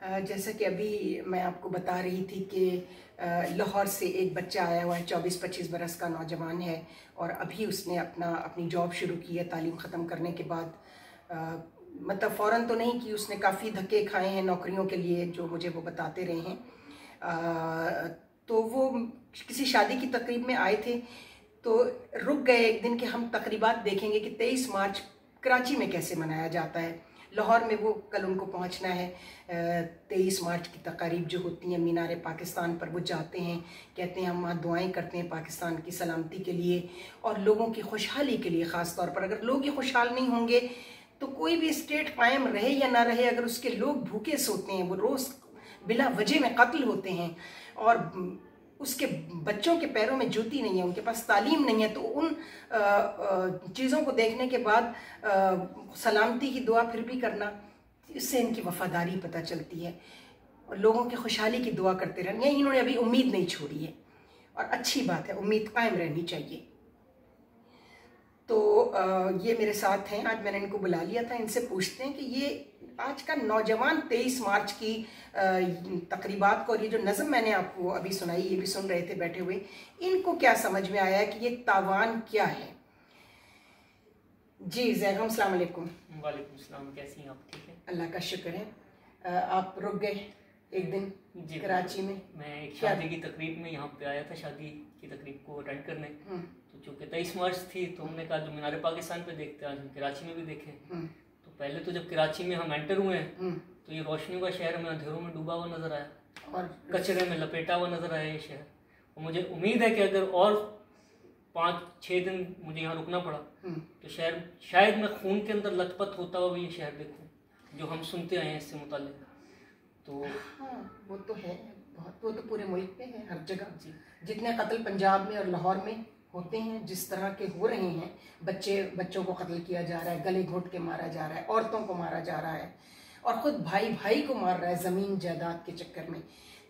जैसा कि अभी मैं आपको बता रही थी कि लाहौर से एक बच्चा आया हुआ है, 24-25 बरस का नौजवान है और अभी उसने अपनी जॉब शुरू की है तालीम ख़त्म करने के बाद। मतलब फ़ौरन तो नहीं कि उसने काफ़ी धक्के खाए हैं नौकरियों के लिए, जो मुझे वो बताते रहे हैं। तो वो किसी शादी की तकरीब में आए थे तो रुक गए एक दिन कि हम तकरीबात देखेंगे कि 23 मार्च कराची में कैसे मनाया जाता है। लाहौर में वो कल उनको पहुंचना है। 23 मार्च की तकारीब जो होती हैं मीनार पाकिस्तान पर, वो जाते हैं, कहते हैं हम वहाँ दुआएं करते हैं पाकिस्तान की सलामती के लिए और लोगों की खुशहाली के लिए। ख़ास तौर पर अगर लोग ही खुशहाल नहीं होंगे तो कोई भी स्टेट कायम रहे या ना रहे। अगर उसके लोग भूखे सोते हैं, वो रोज़ बिला वजह में कत्ल होते हैं और उसके बच्चों के पैरों में जूती नहीं है, उनके पास तालीम नहीं है, तो उन चीज़ों को देखने के बाद सलामती की दुआ फिर भी करना, इससे इनकी वफादारी पता चलती है और लोगों की खुशहाली की दुआ करते रहना। इन्होंने अभी उम्मीद नहीं छोड़ी है और अच्छी बात है, उम्मीद कायम रहनी चाहिए। तो ये मेरे साथ हैं, आज मैंने इनको बुला लिया था, इनसे पूछते हैं कि ये आज का नौजवान 23 मार्च की तकरीबात को और ये जो नज़म मैंने आपको अभी सुनाई, ये भी सुन रहे थे बैठे हुए, इनको क्या समझ में आया कि ये तावान क्या है। जी ज़ैगम, अस्सलाम वालेकुम। वालेकुम सलाम, कैसी हैं आप? ठीक है, अल्लाह का शुक्र है। आप रुक गए एक दिन जी कराची में? मैं एक शादी की तकरीब में यहाँ पे आया था, शादी की तकरीब को अटेंड करने। तो चूँकि 23 मार्च थी तो हमने कहा जो मीनार पाकिस्तान पे देखते हैं आज हम कराची में भी देखें। तो पहले तो जब कराची में हम एंटर हुए हैं तो ये रोशनियों का शहर में अंधेरों में डूबा हुआ नजर आया और कचरे में लपेटा हुआ नजर आया ये शहर। और मुझे उम्मीद है कि अगर और 5-6 दिन मुझे यहाँ रुकना पड़ा तो शायद मैं खून के अंदर लथपथ होता हुआ भी ये शहर देखूँ जो हम सुनते आए हैं इससे मुताल्लिक। तो हाँ, वो तो है बहुत, वो तो पूरे मुल्क में है, हर जगह जितने कत्ल पंजाब में और लाहौर में होते हैं, जिस तरह के हो रहे हैं, बच्चों को कत्ल किया जा रहा है, गले घोट के मारा जा रहा है, औरतों को मारा जा रहा है और ख़ुद भाई भाई को मार रहा है ज़मीन जायदाद के चक्कर में।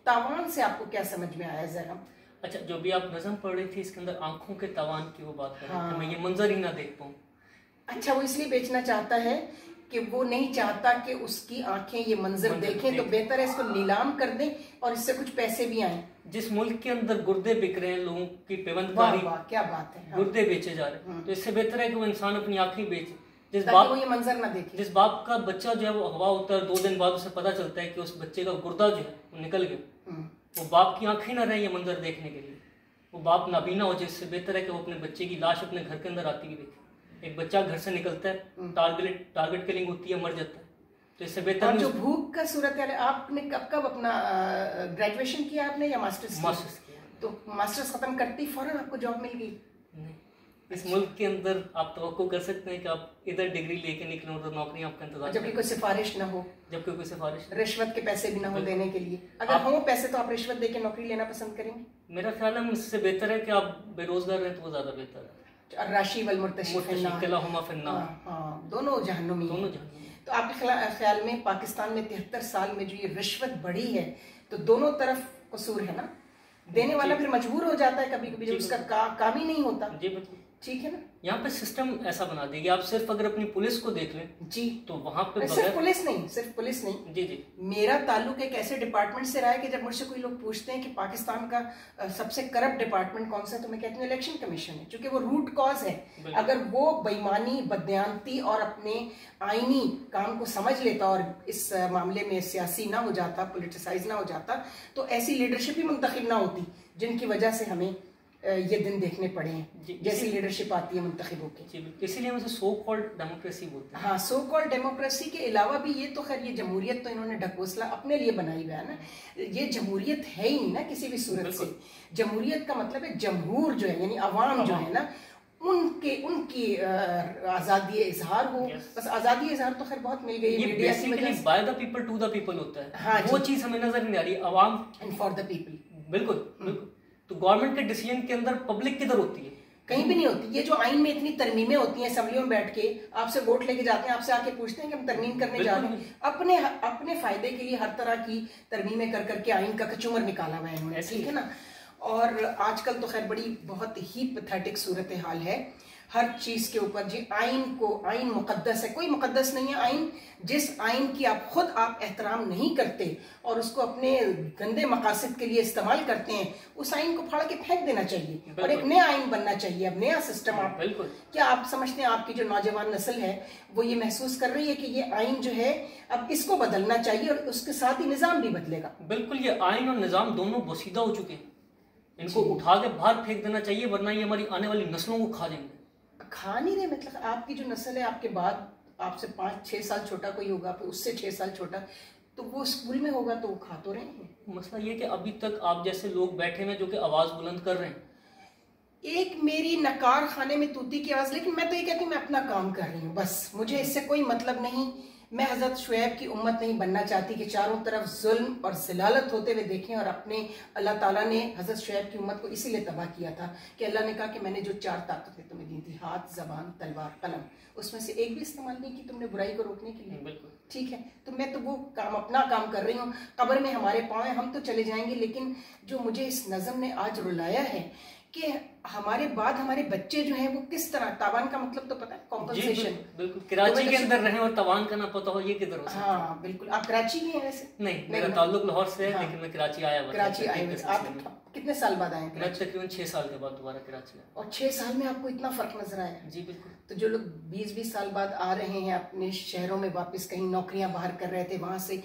तावान से आपको क्या समझ में आया ज़रा? अच्छा, जो भी आप नज़म पढ़ रही थी इसके अंदर आंखों के तावान की वो बात कर रहे थे, मैं ये मंजर ही ना देख पाऊँ। अच्छा, वो इसलिए बेचना चाहता है कि वो नहीं चाहता कि उसकी आंखें ये मंजर देखें, तो बेहतर है इसको नीलाम कर दें और इससे कुछ पैसे भी आए। जिस मुल्क के अंदर गुर्दे बिक रहे हैं, लोगों की पेवंदकारी, क्या बात है, गुर्दे बेचे जा रहे हैं, तो इससे बेहतर है कि वो इंसान अपनी आंखें बेचे, ताकि वो ये मंजर ना देखे। जिस बाप का बच्चा जो है वो हवा होता है, 2 दिन बाद उसे पता चलता है कि उस बच्चे का गुर्दा जो है वो निकल गया, वो बाप की आंखें ना रहे ये मंजर देखने के लिए, वो बाप नाबीना हो जाए। इससे बेहतर है कि वो अपने बच्चे की लाश अपने घर के अंदर आती हुई देखे। एक बच्चा घर से निकलता है, टारगेट किलिंग होती है, मर जाता है, तो इससे बेहतर। और जो भूख का सूरत है, आपने कब अपना ग्रेजुएशन किया आपने या मास्टर्स किया? तो मास्टर्स खत्म करते ही फौरन आपको जॉब मिल गई? नहीं, इस मुल्क के अंदर आप तवक्को कर सकते हैं कि आप इधर डिग्री लेके निकले तो नौकरी आपका इंतजार, जबकि कोई सिफारिश ना हो, जबकि कोई सिफारिश, रिश्वत के पैसे भी ना हो देने के लिए। अगर हो पैसे तो आप रिश्वत देके नौकरी लेना पसंद करेंगे? मेरा ख्याल है इससे बेहतर है कि आप बेरोजगार रहें तो वो ज्यादा बेहतर है। राशि वल मुर्तशिफिन, दोनों जहन्नुमी। तो आपके ख्याल में पाकिस्तान में 73 साल में जो ये रिश्वत बढ़ी है तो दोनों तरफ कसूर है ना? देने वाला फिर मजबूर हो जाता है कभी कभी जब उसका काम ही नहीं होता। जी बिल्कुल, ठीक है ना? यहाँ पे सिस्टम ऐसा बना देगी, आप सिर्फ अगर अपनी पुलिस को देख लें जी तो वहाँ पे सिर्फ पुलिस नहीं जी जी, मेरा ताल्लुक एक ऐसे डिपार्टमेंट से रहा है कि जब मुझसे कोई लोग पूछते हैं कि पाकिस्तान का सबसे करप्ट डिपार्टमेंट कौन सा है, तो मैं कहती हूँ इलेक्शन कमीशन है, क्योंकि वो रूट कॉज है। अगर वो बेईमानी, बदयांती और अपने आईनी काम को समझ लेता और इस मामले में सियासी ना हो जाता, पोलिटिसाइज ना हो जाता, तो ऐसी लीडरशिप ही मुंतखब ना होती जिनकी वजह से हमें ये दिन देखने पड़े हैं, जैसी लीडरशिप आती है मुंतखब होकर। इसीलिए हम सो कॉल्ड डेमोक्रेसी बोलते हैं। हाँ, सो कॉल्ड डेमोक्रेसी के अलावा भी ये तो खैर ये जमहूरियत तो इन्होंने ढकोसला अपने लिए बनाई हुआ है ना। ये जमहूरियत है ही नहीं ना किसी भी सूरत से। जमहूरियत का मतलब है जमहूर जो है यानी अवाम जो है ना, उनकी आज़ादी इजहार हो। बस आज़ादी इजहार तो खैर बहुत मिल गई मीडिया की वजह से। By the people to the people होता है। हाँ, वो चीज हमें नजर नहीं आ रही, अवाम एंड फॉर द पीपल। बिल्कुल। तो गवर्नमेंट के डिसीजन के अंदर पब्लिक किधर होती है? कहीं भी नहीं होती। ये जो आइन में इतनी तरमीमें होती हैं, असेंबलियों में बैठ के आपसे वोट लेके जाते हैं, आपसे आके पूछते हैं कि हम तरमीम करने जा रहे हैं, अपने फायदे के लिए हर तरह की तरमीमें कर करके आइन का कचूमर निकाला हुआ है इन्होंने, ठीक है ना। और आजकल तो खैर बहुत ही पैथेटिक सूरत हाल है। हर चीज के ऊपर जी आइन मुकद्दस है, कोई मुकद्दस नहीं है आइन। जिस आइन की आप एहतराम नहीं करते और उसको अपने गंदे मकासद के लिए इस्तेमाल करते हैं, उस आइन को फाड़ के फेंक देना चाहिए और एक नया आइन बनना चाहिए, अब नया सिस्टम। आप बिल्कुल, क्या आप समझते हैं आपकी जो नौजवान नस्ल है वो ये महसूस कर रही है कि ये आइन जो है अब इसको बदलना चाहिए और उसके साथ ही निजाम भी बदलेगा? बिल्कुल, ये आइन और निजाम दोनों बोसीदा हो चुके हैं, इनको उठा के बाहर फेंक देना चाहिए, वरना ये हमारी आने वाली नस्लों को खा जाएंगे। खा नहीं रहे, मतलब आपकी जो नस्ल है, आपके बाद आपसे 5-6 साल छोटा कोई होगा, फिर उससे 6 साल छोटा, तो वो स्कूल में होगा तो वो खा तो रहे हैं। मसला ये कि अभी तक आप जैसे लोग बैठे हैं जो कि आवाज बुलंद कर रहे हैं। एक मेरी नकार खाने में तूती की आवाज, लेकिन मैं तो ये कहती हूँ मैं अपना काम कर रही हूँ, बस मुझे इससे कोई मतलब नहीं। मैं हजरत शुएब की उम्मत नहीं बनना चाहती कि चारों तरफ जुल्म और ज़लालत होते हुए देखें। और अपने अल्लाह ताला ने हजरत शुएब की उम्मत को इसीलिए तबाह किया था कि अल्लाह ने कहा कि मैंने जो 4 ताकतें तुम्हें दी थी, हाथ, ज़बान, तलवार, कलम, उसमें से एक भी इस्तेमाल नहीं की तुमने बुराई को रोकने के लिए। बिल्कुल ठीक है, तो मैं तो वो काम, अपना काम कर रही हूँ। कब्र में हमारे पाँव हैं, हम तो चले जाएंगे, लेकिन जो मुझे इस नज़म ने आज रुलाया है कि हमारे बाद हमारे बच्चे जो हैं वो किस तरह, तावान का मतलब तो पता है, कॉम्पनसेशन। बिल्कुल, कराची के अंदर रहे और तावान का ना पता हो, ये किधर हो सकता है? हाँ बिल्कुल। आप कराची के हैं वैसे? नहीं, मेरा ताल्लुक लाहौर से है। हाँ, लेकिन मैं कराची आया हुआ। कराची आए हुए आप कितने साल बाद आए? मैं तकरीबन 6 साल के बाद दोबारा कराची आया। और 6 साल में आपको इतना फर्क नजर आया? जी बिल्कुल। तो जो लोग 20-20 साल बाद आ रहे हैं अपने शहरों में वापस, कहीं नौकरियां बाहर कर रहे थे वहां से,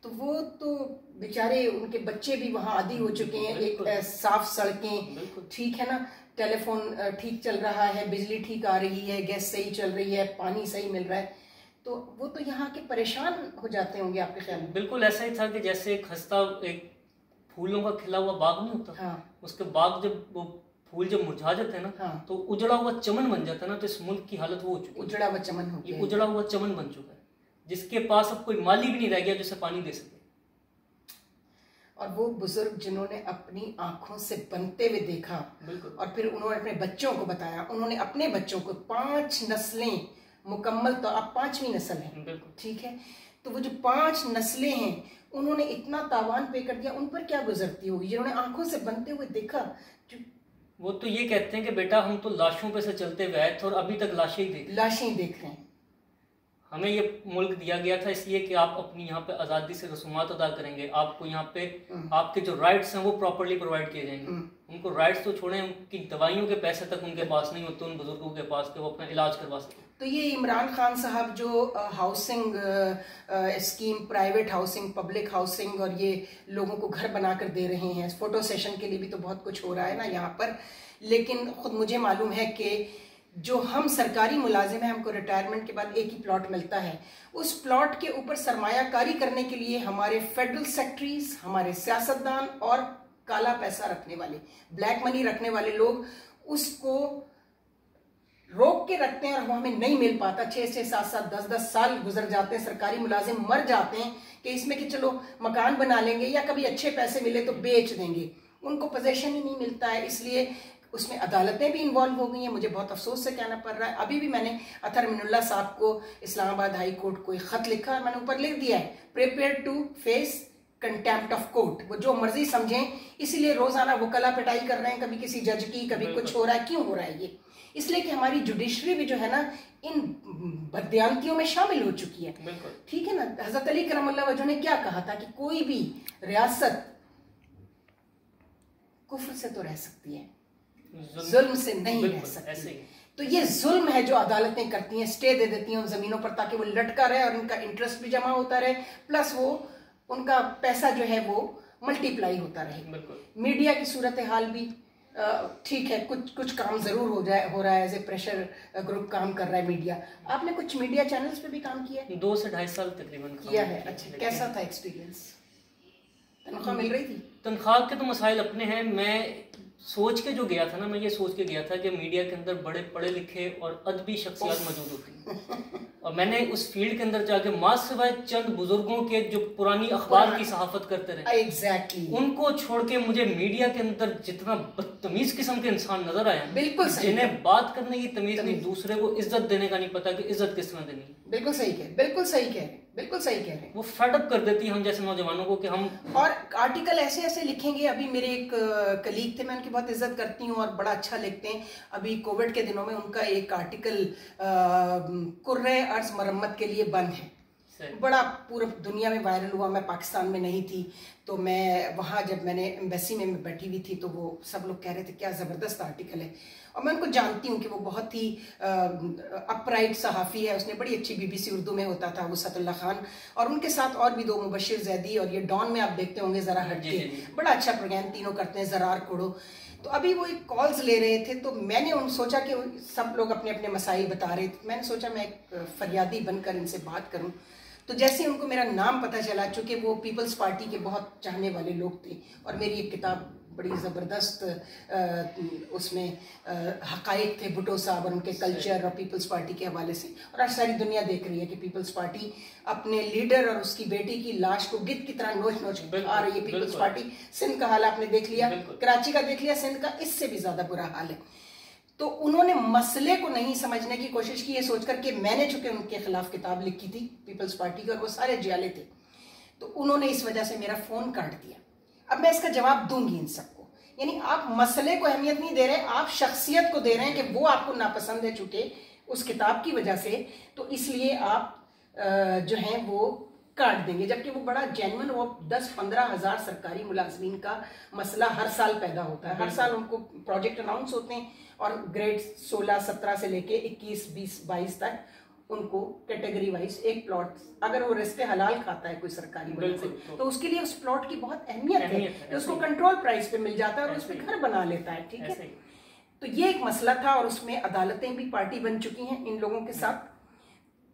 तो वो तो बेचारे, उनके बच्चे भी वहां आदी हो चुके हैं। एक साफ सड़कें, ठीक है ना, टेलीफोन ठीक चल रहा है, बिजली ठीक आ रही है, गैस सही चल रही है, पानी सही मिल रहा है, तो वो तो यहाँ के परेशान हो जाते होंगे आपके ख्याल में? बिल्कुल ऐसा ही था कि जैसे एक खस्ता, एक फूलों का खिला हुआ बाग नहीं होता। हाँ। उसके बाग जब वो फूल जब मुरझा जाते हैं ना, हाँ, तो उजड़ा हुआ चमन बन जाता है ना, तो इस मुल्क की हालत वो हो चुकी है। उजड़ा हुआ चमन हो गया, ये उजड़ा हुआ चमन बन चुका है, जिसके पास अब कोई माली भी नहीं रह गया जिसे पानी दे सके। और वो बुजुर्ग जिन्होंने अपनी आंखों से बनते हुए देखा, और फिर उन्होंने अपने बच्चों को बताया, उन्होंने अपने बच्चों को 5 नस्लें मुकम्मल, तो अब 5वीं नस्ल है, ठीक है, तो वो जो 5 नस्लें हैं उन्होंने इतना तावान पे कर दिया, उन पर क्या गुजरती होगी जिन्होंने आंखों से बनते हुए देखा? वो तो ये कहते हैं कि बेटा हम तो लाशों पे से चलते हुए आए थे और अभी तक लाशें ही देख रहे हैं। हमें ये मुल्क दिया गया था इसलिए कि आप अपनी यहाँ पे आज़ादी से रसूमात अदा करेंगे, आपको यहाँ पे आपके जो राइट्स हैं वो प्रॉपर्ली प्रोवाइड किए जाएंगे। उनको राइट्स तो छोड़ें, उनकी दवाइयों के पैसे तक उनके पास नहीं होते उन बुजुर्गों के पास कि वो अपना इलाज करवा सकें। तो ये इमरान खान साहब जो housing scheme, private housing, public housing, और ये लोगों को घर बनाकर दे रहे हैं, फोटो सेशन के लिए भी तो बहुत कुछ हो रहा है ना यहाँ पर। लेकिन खुद मुझे मालूम है कि जो हम सरकारी मुलाजिम हैं, हमको रिटायरमेंट के बाद एक ही प्लॉट मिलता है, उस प्लॉट के ऊपर सरमायाकारी करने के लिए हमारे फेडरल सेक्रेटरीज, हमारे सियासतदान और काला पैसा रखने वाले, ब्लैक मनी रखने वाले लोग उसको रोक के रखते हैं और वो हमें नहीं मिल पाता। 6-6, 7-7, 10-10 साल गुजर जाते हैं, सरकारी मुलाजिम मर जाते हैं कि इसमें कि चलो मकान बना लेंगे या कभी अच्छे पैसे मिले तो बेच देंगे, उनको पोजेशन ही नहीं मिलता है। इसलिए उसमें अदालतें भी इन्वॉल्व हो गई हैं। मुझे बहुत अफसोस से कहना पड़ रहा है, अभी भी मैंने अतर मिनुल्लाह साहब को इस्लामाबाद हाई कोर्ट को एक खत लिखा है, मैंने ऊपर लिख दिया है, prepare to face contempt of court. वो जो मर्जी समझें, इसीलिए रोजाना वो कला पिटाई कर रहे हैं, कभी किसी जज की, कभी कुछ हो रहा है। क्यों हो रहा है ये? इसलिए कि हमारी जुडिशरी भी जो है ना इन बदयांतियों में शामिल हो चुकी है। ठीक है ना, हजरत अली करमल्लाह वजह ने क्या कहा था कि कोई भी रियासत कुफ्र से तो रह सकती है, जुल्म से नहीं रह सकती। तो ये जुल्म है जो अदालतें करती हैं, स्टे दे देती हैं उन जमीनों पर ताकि वो लटका रहे और इनका इंटरेस्ट भी जमा होता रहे, प्लस वो उनका पैसा जो है वो मल्टीप्लाई होता रहे। मीडिया की सूरत हाल भी ठीक है, कुछ काम जरूर हो रहा है, एज ए प्रेशर ग्रुप काम कर रहा है मीडिया। आपने कुछ मीडिया चैनल्स पे भी काम किया है? 2 से 2.5 साल तकरीबन किया है। अच्छा, कैसा था एक्सपीरियंस? तनख्वाह मिल रही थी? तनख्वाह के तो मसाइल अपने हैं। मैं सोच के जो गया था ना, मैं ये सोच के गया था कि मीडिया के अंदर बड़े पढ़े लिखे और अदबी शख्सियत मौजूद होती हैं और मैंने उस फील्ड के अंदर जाके माँ सिवाय चंद बुजुर्गों के जो पुरानी अखबार की सहाफत करते रहे, एग्जैक्टली उनको छोड़ के मुझे मीडिया के अंदर जितना बदतमीज किस्म के इंसान नजर आए, बिल्कुल जिन्हें बात करने की तमीज नहीं, दूसरे को इज्जत देने का नहीं पता कि इज्जत किस तरह देनी है। बिल्कुल सही कह, बिल्कुल सही कह रहे, बिल्कुल सही कह रहे हैं। वो फेडअप कर देती है हम जैसे नौजवानों को कि हम, और आर्टिकल ऐसे ऐसे लिखेंगे। अभी मेरे एक कलीग थे, मैं उनकी बहुत इज्जत करती हूँ और बड़ा अच्छा लिखते हैं। अभी कोविड के दिनों में उनका एक आर्टिकल कुर्रे अर्ज मरम्मत के लिए बंद है, बड़ा पूरा दुनिया में वायरल हुआ। मैं पाकिस्तान में नहीं थी तो मैं वहाँ जब मैंने एम्बेसी में बैठी हुई थी तो वो सब लोग कह रहे थे क्या ज़बरदस्त आर्टिकल है। और मैं उनको जानती हूँ कि वो बहुत ही अपराइट सहाफ़ी है। उसने बड़ी अच्छी BBC उर्दू में होता था वो सतुल्ला खान, और उनके साथ और भी दो, मुबशिर जैदी और ये डॉन में आप देखते होंगे ज़रा हटके, बड़ा अच्छा प्रोग्राम तीनों करते हैं, ज़रार कुड़ो। तो अभी वो एक कॉल्स ले रहे थे तो मैंने उन सोचा कि सब लोग अपने अपने मसाइल बता रहे थे, मैंने सोचा मैं एक फरियादी बनकर इनसे बात करूं। तो जैसे ही उनको मेरा नाम पता चला, चूँकि वो पीपल्स पार्टी के बहुत चाहने वाले लोग थे और मेरी एक किताब बड़ी ज़बरदस्त उसमें हक़ाइक़ थे भुट्टो साहब और उनके कल्चर और पीपल्स पार्टी के हवाले से, और आज सारी दुनिया देख रही है कि पीपल्स पार्टी अपने लीडर और उसकी बेटी की लाश को गिद्ध की तरह नोच नोच आ रही है। पीपल्स पार्टी सिंध का हाल आपने देख लिया, कराची का देख लिया, सिंध का इससे भी ज़्यादा बुरा हाल है। तो उन्होंने मसले को नहीं समझने की कोशिश की, ये सोचकर कि मैंने चूंकि उनके खिलाफ किताब लिखी थी पीपल्स पार्टी की और वो सारे जियाले थे, तो उन्होंने इस वजह से मेरा फ़ोन काट दिया। अब मैं इसका जवाब दूंगी इन सबको, यानी आप मसले को अहमियत नहीं दे रहे, आप शख्सियत को दे रहे हैं कि वो आपको नापसंद है चूंकि उस किताब की वजह से, तो इसलिए आप जो हैं वो काट देंगे, जबकि वो बड़ा जेन्युइन, वो 10-15 हज़ार सरकारी मुलाजमीन का मसला हर साल पैदा होता है। हर साल उनको प्रोजेक्ट अनाउंस होते हैं और ग्रेड 16-17 से लेके 21-20-22 तक उनको कैटेगरी वाइज एक प्लॉट, अगर वो रिस्क हलाल खाता है कोई सरकारी वजह से, तो उसके लिए उस प्लॉट की बहुत अहमियत है कि उसको कंट्रोल प्राइस पे मिल जाता है और उस पर घर बना लेता है। ठीक है, तो ये एक मसला था और उसमें अदालतें भी पार्टी बन चुकी हैं इन लोगों के साथ।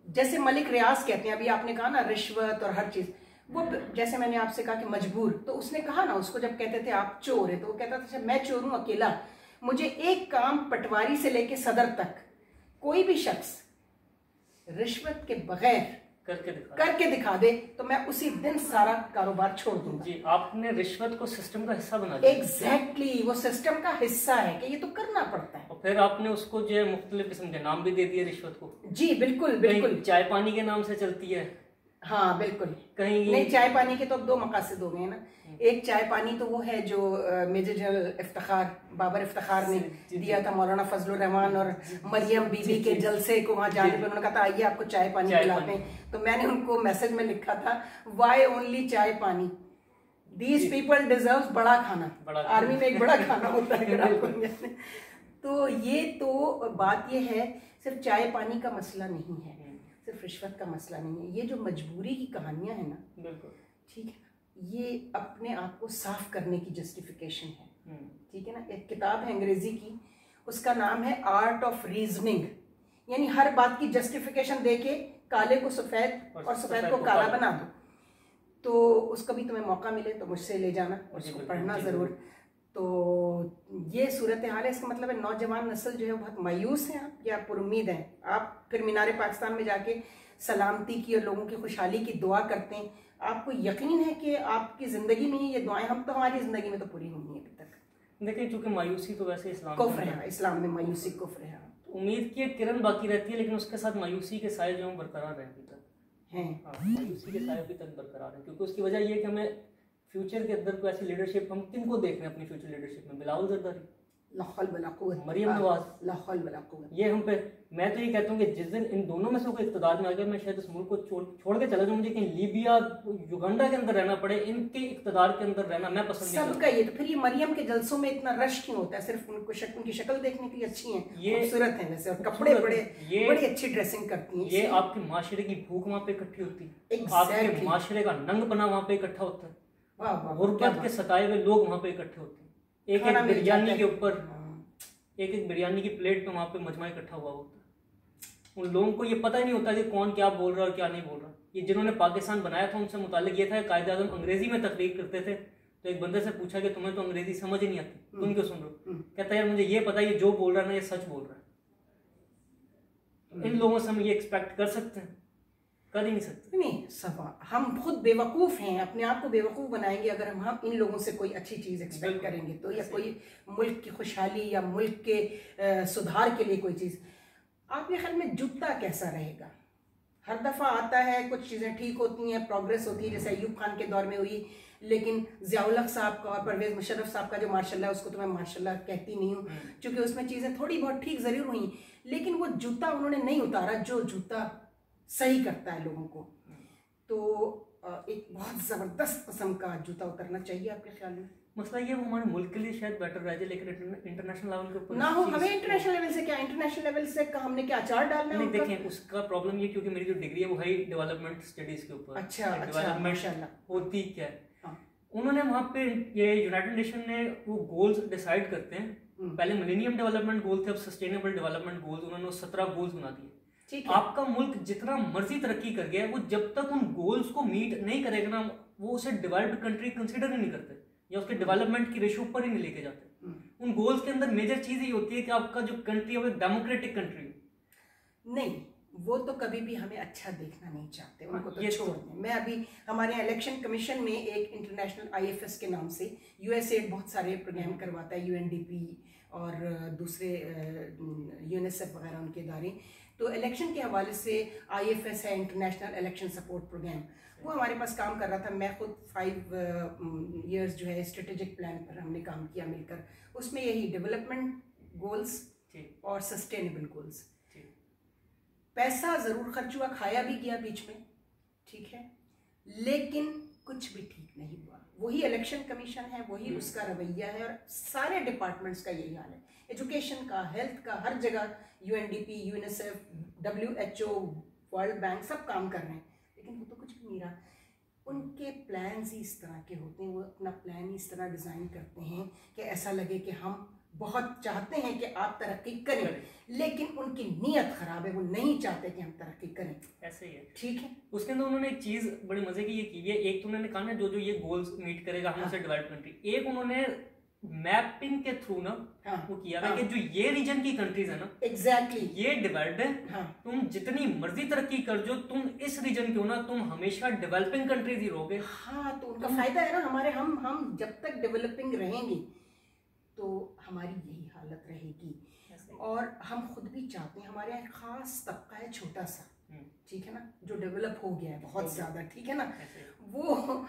जैसे मलिक रियाज कहते हैं, अभी आपने कहा ना रिश्वत और हर चीज़, वो जैसे मैंने आपसे कहा कि मजबूर, तो उसने कहा ना, उसको जब कहते थे आप चोर है तो वो कहता था मैं चोर हूँ अकेला, मुझे एक काम पटवारी से लेके सदर तक कोई भी शख्स रिश्वत के बगैर करके दिखा दे तो मैं उसी दिन सारा कारोबार छोड़ दूंगा। जी, आपने रिश्वत को सिस्टम का हिस्सा बना दिया। एग्जैक्टली, वो सिस्टम का हिस्सा है कि ये तो करना पड़ता है। और फिर आपने उसको जो है मुख्तलिफ किस्म के नाम भी दे दिए रिश्वत को। जी बिल्कुल बिल्कुल, चाय पानी के नाम से चलती है। हाँ बिल्कुल, कहीं नहीं, चाय पानी के तो अब दो मकासद हो गए ना। एक चाय पानी तो वो है जो मेजर जनरल इफ्तिखार बाबर इफ्तिखार ने दिया था मौलाना फजलुर रहमान और मरियम बीबी के जलसे को वहाँ जाने पर, उन्होंने कहा था आइए आपको चाय पानी पिलाते हैं, तो मैंने उनको मैसेज में लिखा था वाई ओनली चाय पानी, दीज पीपल डिजर्व बड़ा खाना। आर्मी में एक बड़ा खाना होता है। तो ये तो बात ये है, सिर्फ चाय पानी का मसला नहीं है, सिर्फ रिश्वत का मसला नहीं है, ये जो मजबूरी की कहानियां हैं ना, बिल्कुल ठीक है, ये अपने आप को साफ करने की जस्टिफिकेशन है। ठीक है ना, एक किताब है अंग्रेजी की, उसका नाम है आर्ट ऑफ रीजनिंग, यानी हर बात की जस्टिफिकेशन देके काले को सफेद और सफेद को काला बना दो। तो उसका भी तुम्हें मौका मिले तो मुझसे ले जाना, उसको पढ़ना जरूर। तो ये सूरत हाल है, इसका मतलब है नौजवान नस्ल जो है वो बहुत मायूस है आप, या पुरुम्मीद हैं आप, फिर मीनारे पाकिस्तान में जाके सलामती की और लोगों की खुशहाली की दुआ करते हैं। आपको यकीन है कि आपकी ज़िंदगी में ये दुआएं, हम तो हमारी ज़िंदगी में तो पूरी नहीं है अभी तक। देखिए चूँकि मायूसी तो वैसे इस्लाम कुफ्र है, इस्लाम में मायूसी कुफ्र है। उम्मीद की एक किरण बाकी रहती है, लेकिन उसके साथ मायूसी के साए जो बरकरार रहे अभी तक हैं। मायूसी के साए अभी तक बरकरार है, क्योंकि उसकी वजह ये है कि हमें फ्यूचर के अंदर कोई ऐसी लीडरशिप, हम किन को देख रहे हैं अपनी फ्यूचर लीडरशिप में? बिलावल जरदारी, मरियम नवाज, ये हम पे, मैं तो ये कहता हूँ कि जिस दिन इन दोनों में से कोई इक़्तिदार में आ गया, मैं शायद इस मुल्क को छोड़ के चला जाऊँ, मुझे कहीं लीबिया युगांडा के अंदर रहना पड़े, इनके इक़्तिदार के अंदर रहना मैं पसंद नहीं सबका ये। तो फिर ये मरियम के जलसों में इतना रश क्यों होता है? सिर्फ उनकी शक्ल देखने के लिए अच्छी है, ये खूबसूरत है वैसे, और कपड़े बड़ी अच्छी ड्रेसिंग करती हैं, ये आपके माशरे की भूख वहाँ पे इकट्ठी होती है, आपके माशरे का नंगपना वहाँ पे इकट्ठा होता है, गुर्बत के सताए हुए लोग वहाँ पे इकट्ठे होते हैं, एक बिरयानी के ऊपर, एक बिरयानी की प्लेट पे वहाँ पे मजमा इकट्ठा हुआ होता है। उन लोगों को ये पता ही नहीं होता कि कौन क्या बोल रहा है और क्या नहीं बोल रहा। ये जिन्होंने पाकिस्तान बनाया था उनसे मुतालिक ये था, कायदे आज़म अंग्रेजी में तकरीर करते थे, तो एक बंदे से पूछा कि तुम्हें तो अंग्रेजी समझ ही नहीं आती, तुम क्यों सुन रहे हो? कहता है यार मुझे ये पता है ये जो बोल रहा है ना ये सच बोल रहा है। इन लोगों से हम ये एक्सपेक्ट कर सकते हैं? कर ही नहीं सकते। नहीं, सवा हम खुद बेवकूफ़ हैं, अपने आप को बेवकूफ़ बनाएंगे अगर हम इन लोगों से कोई अच्छी चीज़ एक्सपेक्ट करेंगे तो, या कोई मुल्क की खुशहाली या मुल्क के सुधार के लिए कोई चीज़। आपके ख्याल में जुटता कैसा रहेगा? हर दफ़ा आता है, कुछ चीज़ें ठीक होती हैं, प्रोग्रेस होती है, जैसे अयूब खान के दौर में हुई, लेकिन ज़ियाउल हक साहब का और परवेज़ मुशर्रफ साहब का जो मार्शल्लाह, उसको तो मैं मार्शल्लाह कहती नहीं हूँ, क्योंकि उसमें चीज़ें थोड़ी बहुत ठीक ज़रूर हुई, लेकिन वो जूता उन्होंने नहीं उतारा जो जूता सही करता है लोगों को। तो एक बहुत ज़बरदस्त किस्म का जूता उतरना चाहिए आपके ख्याल में? मसला ये वो हमारे मुल्क के लिए शायद बेटर रह जाए, लेकिन इंटरनेशनल लेवल के ऊपर ना हो। हमें इंटरनेशनल लेवल से क्या, इंटरनेशनल लेवल से का हमने क्या अचार डालना है? नहीं, देखें उसका प्रॉब्लम ये, क्योंकि मेरी जो डिग्री है वो है डेवलपमेंट स्टडीज के ऊपर। अच्छा, डेवलपमेंट होती क्या है, उन्होंने वहाँ पे ये यूनाइटेड नेशन ने वो गोल्स डिसाइड करते हैं। पहले मिलेनियम डेवलपमेंट गोल थे, अब सस्टेनेबल डेवलपमेंट गोल्स, उन्होंने 17 गोल्स बना दिए। आपका मुल्क जितना मर्जी तरक्की कर गया है, वो जब तक उन गोल्स को मीट नहीं करेगा ना, वो उसे डेवलप्ड कंट्री कंसिडर ही नहीं करते, या उसके डेवलपमेंट की रेशो ऊपर ही नहीं लेके जाते। उन गोल्स के अंदर मेजर चीज ये होती है कि आपका जो कंट्री है वो एक डेमोक्रेटिक कंट्री नहीं, वो तो कभी भी हमें अच्छा देखना नहीं चाहते, उनको तो छोड़ दें। मैं अभी हमारे इलेक्शन कमीशन में एक इंटरनेशनल IFS के नाम से USAID बहुत सारे प्रोग्राम करवाता है, UNDP और दूसरे UNICEF वगैरह उनके इदारे। तो इलेक्शन के हवाले से IFS है, इंटरनेशनल इलेक्शन सपोर्ट प्रोग्राम, वो हमारे पास काम कर रहा था। मैं खुद 5 years जो है स्ट्रेटेजिक प्लान पर हमने काम किया मिलकर, उसमें यही डेवलपमेंट गोल्स और सस्टेनेबल गोल्स। पैसा ज़रूर खर्च हुआ, खाया भी गया बीच में, ठीक है, लेकिन कुछ भी ठीक नहीं हुआ। वही इलेक्शन कमीशन है, वही उसका रवैया है, और सारे डिपार्टमेंट्स का यही हाल है, एजुकेशन का, हेल्थ का, हर जगह UNDP, UNICEF, WHO, world bank सब काम कर रहे हैं, लेकिन वो तो कुछ भी नहीं रहा। उनके प्लान्स ही इस तरह के होते हैं, वो अपना प्लान ही इस तरह डिज़ाइन करते हैं कि ऐसा लगे कि हम बहुत चाहते हैं कि आप तरक्की करें, लेकिन उनकी नीयत खराब है, वो नहीं चाहते कि हम तरक्की करें। ऐसे ही है, ठीक है। उसके अंदर उन्होंने एक चीज़ बड़ी मजे की ये की है, एक तो उन्होंने कहा ना जो जो ये गोल्स मीट करेगा हम उसे डेवलप कंट्री, एक उन्होंने मैपिंग के थ्रू ना वो किया है कि जो ये रीजन की कंट्रीज है ना, एग्जैक्टली ये डिवेल्प्ड है, तुम जितनी मर्जी तरक्की कर जो, तुम इस रीजन क्यों ना, तुम हमेशा डेवलपिंग कंट्रीज ही रहोगे। हाँ, तो उनका फायदा है ना हमारे, हम जब तक डेवलपिंग रहेंगे तो हमारी यही हालत रहेगी। और हम खुद भी चाहते हैं, हमारे यहाँ खास तबका है छोटा सा, ठीक है ना, जो डेवलप हो गया है बहुत ज़्यादा, ठीक है ना, वो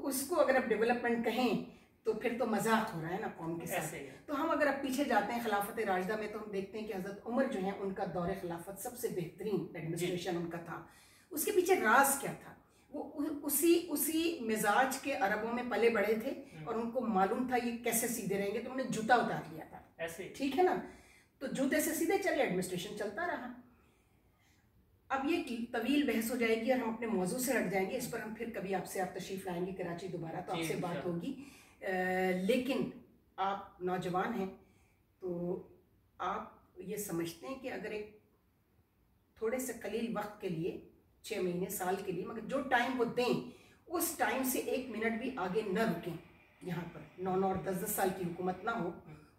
उसको अगर आप डेवलपमेंट कहें तो फिर तो मजाक हो रहा है ना कौम के साथ। तो हम अगर अब पीछे जाते हैं खिलाफत राशिदा में, तो हम देखते हैं कि हज़रत उमर जो है, उनका दौरे खिलाफत सबसे बेहतरीन एडमिनिस्ट्रेशन उनका था। उसके पीछे राज क्या था? वो उसी मिजाज के अरबों में पले बड़े थे, और उनको मालूम था ये कैसे सीधे रहेंगे, तो उन्होंने जूता उतार लिया था ऐसे, ठीक है ना, तो जूते से सीधे चले, एडमिनिस्ट्रेशन चलता रहा। अब ये तवील बहस हो जाएगी और हम अपने मौजू से हट जाएंगे, इस पर हम फिर कभी आपसे, आप तशरीफ लाएंगे कराची दोबारा, तो आपसे बात होगी। लेकिन आप नौजवान हैं, तो आप ये समझते हैं कि अगर एक थोड़े से कलील वक्त के लिए, 6 महीने, साल के लिए, मगर जो टाइम वो दें, उस टाइम से 1 मिनट भी आगे न रुकें। यहाँ पर 9 और 10 साल की हुकूमत ना हो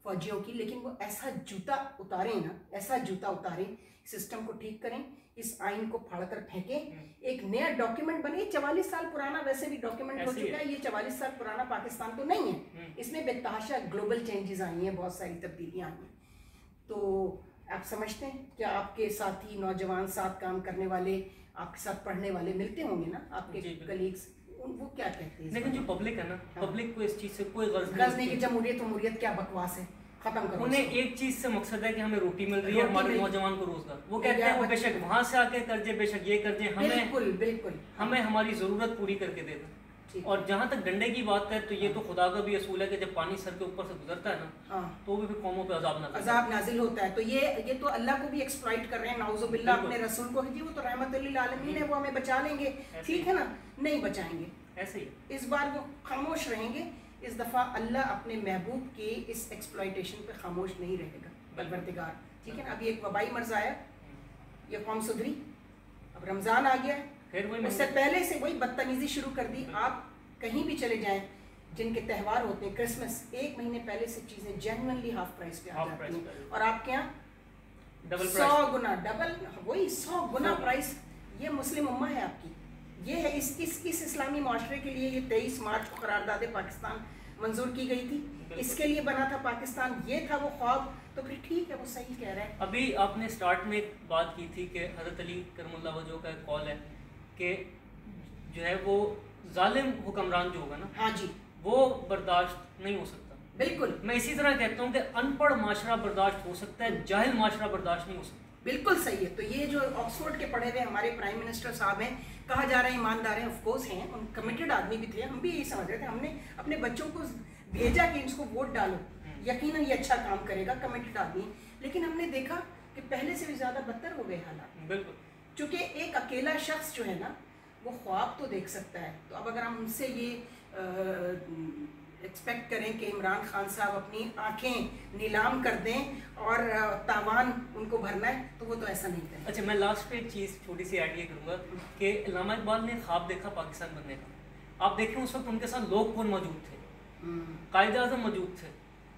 फौजियों की, लेकिन वो ऐसा जूता उतारें ना, ऐसा जूता उतारें, सिस्टम को ठीक करें, इस आइन को फाड़कर फेंकें, एक नया डॉक्यूमेंट बने। 44 साल पुराना वैसे भी डॉक्यूमेंट हो चुका है, ये 44 साल पुराना पाकिस्तान तो नहीं है, इसमें बेतहाशा ग्लोबल चेंजेस आई हैं, बहुत सारी तब्दीलियाँ आई हैं। तो आप समझते हैं कि आपके साथी नौजवान, साथ काम करने वाले, आपके साथ पढ़ने वाले मिलते होंगे ना, आपके कलीग्स, वो क्या कहते हैं? लेकिन जो पब्लिक है ना, पब्लिक को इस चीज से कोई गर्ज नहीं कि जमहूरियत क्या बकवास है, खत्म करो। उन्हें एक चीज से मकसद है कि हमें रोटी मिल रही है, हमारे नौजवान को रोजगार। वो कहते हैं वो बेशक वहां से आके कर जाए, बेशक ये कर जाए, बिल्कुल हमें हमारी जरूरत पूरी करके दे दो। और जहाँ तक डंडे की बात है, तो ये तो खुदा का भी असूल है कि जब पानी सर के ऊपर से गुजरता है ना, तो भी फिर कौमों पे अजाब नाजिल होता है। तो ये तो अल्लाह को भी एक्सप्लॉइट कर रहे हैं, नाउजुबिल्लाह, अपने रसूल को, जी वो तो रहमतुल लिल आलमीन है, वो हमें बचा लेंगे, ठीक है ना, नहीं बचाएंगे। ऐसे ही इस बार वो खामोश रहेंगे, इस दफ़ा अल्लाह अपने महबूब के इस एक्सप्लॉइटेशन पे खामोश नहीं रहेगा, परवरदिगार, ठीक है ना। अभी एक वबाई मर्ज आया, ये कौम सुधरी, अब रमज़ान आ गया, उससे पहले से वही बदतमीजी शुरू कर दी। आप कहीं भी चले जाएं, जिनके त्यौहार होते हैं, क्रिसमस, 1 महीने पहले से चीज़ें जेन्युइनली हाफ प्राइस पे आ जाती हैं, और आपके यहाँ 100 गुना डबल, वही 100 गुना प्राइस। ये मुस्लिम उम्मा है आपकी, ये है इस इस्लामी माशरे के लिए ये 23 मार्च को करारदाद पाकिस्तान मंजूर की गई थी, इसके लिए बना था पाकिस्तान, ये था वो ख्वाब। तो फिर ठीक है, वो सही कह रहे हैं। अभी आपने स्टार्ट में एक बात की थी कि हज़रत अली करमुल्लाह वजह का एक कॉल है कि जो है वो जालिम हुक्मरान जो होगा ना, हाँ जी, वो बर्दाश्त नहीं हो सकता। बिल्कुल, मैं इसी तरह कहता हूँ कि अनपढ़ माशरा बर्दाश्त हो सकता है, जाहिल माशरा बर्दाश्त नहीं हो सकता। बिल्कुल सही है। तो ये जो ऑक्सफोर्ड के पढ़े हुए हमारे प्राइम मिनिस्टर साहब हैं, कहा जा रहा है ईमानदार हैं, ऑफ कोर्स हैं, उन कमिटेड आदमी भी थे, हम भी यही समझ रहे थे, हमने अपने बच्चों को भेजा कि इसको वोट डालो, यकीनन ये अच्छा काम करेगा, कमिटेड आदमी। लेकिन हमने देखा कि पहले से भी ज़्यादा बदतर हो गए हालात। बिल्कुल, क्योंकि एक अकेला शख्स जो है ना, वो ख्वाब तो देख सकता है। तो अब अगर हम उनसे ये एक्सपेक्ट करें कि इमरान खान साहब अपनी आंखें नीलाम कर दें और तावान उनको भरना है, तो वो तो ऐसा नहीं करें। अच्छा, मैं लास्ट पे एक चीज़ छोटी सी ऐड ये करूँगा कि अल्लामा इकबाल ने ख्वाब देखा पाकिस्तान बनने का। आप देखें उस वक्त उनके साथ लोग कौन मौजूद थे, कायदे आज़म मौजूद थे,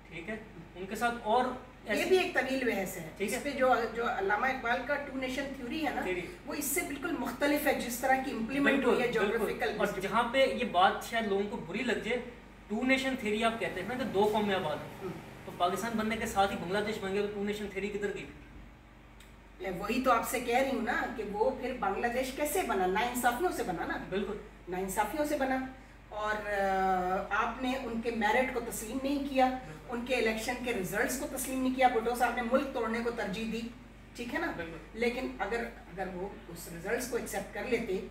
ठीक है, उनके साथ और ये भी एक तवील बहस है। ठीक है, इस पे जो अल्लामा इकबाल का 2 नेशन थ्योरी है ना, वो इससे बिल्कुल मुख्तलिफ है जिस तरह की इम्प्लीमेंट हुई है ज्योग्राफिकल। और जहाँ पे ये बात शायद लोगों को बुरी लग जाए, 2 नेशन थ्योरी आप कहते हैं ना कि 2 कौमें आबाद हैं, तो पाकिस्तान बनने के साथ ही बांग्लादेश बन गया, तो 2 नेशन थ्योरी किधर गई? वही तो आपसे कह रही हूँ ना कि वो फिर बांग्लादेश कैसे बना, नाइंसाफियों से बना ना। बिल्कुल, नाइंसाफियों से बना, और आपने उनके मेरिट को तस्लीम नहीं किया, उनके इलेक्शन के रिजल्ट्स को तस्लीम नहीं किया। भुट्टो साहब ने मुल्क तोड़ने को तरजीह दी, ठीक है ना। लेकिन अगर वो उस रिजल्ट्स को एक्सेप्ट कर लेते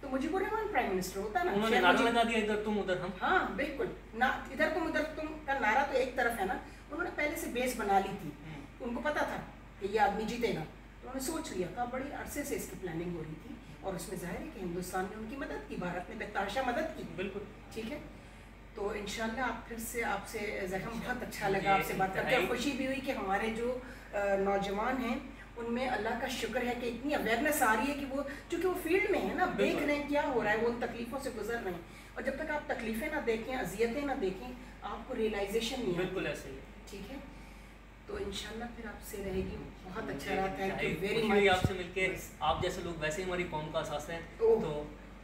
तो मुजीबुर रहमान प्राइम मिनिस्टर होता ना। उन्होंने नारा लगा दिया इधर तुम उधर हम। हाँ बिल्कुल ना, इधर तुम उधर तुम का नारा तो एक तरफ है ना, उन्होंने पहले से बेस बना ली थी, उनको पता था कि ये आदमी जीतेगा, तो उन्होंने सोच लिया था, बड़ी अरसे से इसकी प्लानिंग हो रही थी, और उसमें जाहिर है कि हिंदुस्तान ने उनकी मदद की, भारत ने बेताशा मदद की। बिल्कुल, ठीक है। तो इंशाल्लाह आप फिर से आपसे ज़हम बहुत अच्छा लगा आपसे बात करके, खुशी भी हुई कि हमारे जो नौजवान हैं उनमें अल्लाह का शुक्र है कि इतनी अवेयरनेस आ रही है कि वो, चूँकि वो फील्ड में है ना, देख रहे हैं क्या हो रहा है, वो उन तकलीफ़ों से गुजर रहे हैं, और जब तक आप तकलीफ़ें ना देखें, अजियतें ना देखें, आपको रियलाइजेशन नहीं। बिल्कुल ऐसे ही, ठीक है। तो इंशाल्लाह फिर आपसे रहेगी, बहुत अच्छा रहा, थैंक यू वेरी मच। आपसे मिलके, आप जैसे लोग वैसे ही हमारी कौम का असास हैं, तो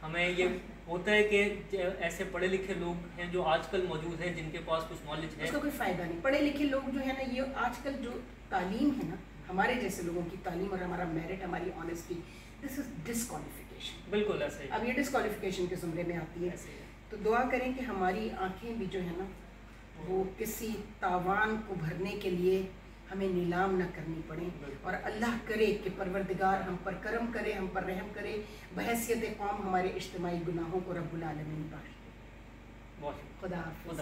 हमें ये होता है कि ऐसे पढ़े लिखे लोग हैं जो आजकल मौजूद हैं, जिनके पास कुछ नॉलेज है, उसका कोई फ़ायदा नहीं। पढ़े लिखे लोग जो है ना, ये आजकल जो तालीम है ना, हमारे जैसे लोगों की तालीम और हमारा मेरिट, हमारी ऑनेस्टी, दिस इज डिसक्वालिफिकेशन। बिल्कुल ऐसे ही। अब ये डिसक्वालिफिकेशन के ज़ुमरे में आती है, तो दुआ करें कि हमारी आंखें भी जो है ना, वो किसी तावान को भरने के लिए हमें नीलाम ना करनी पड़े, और अल्लाह करे कि परवरदिगार हम पर करम करे, हम पर रहम करे, बहैसियत कौम हमारे इज्तिमाई गुनाहों को रब्बुल आलमीन बख्श दे। खुदा हाफ़िज़।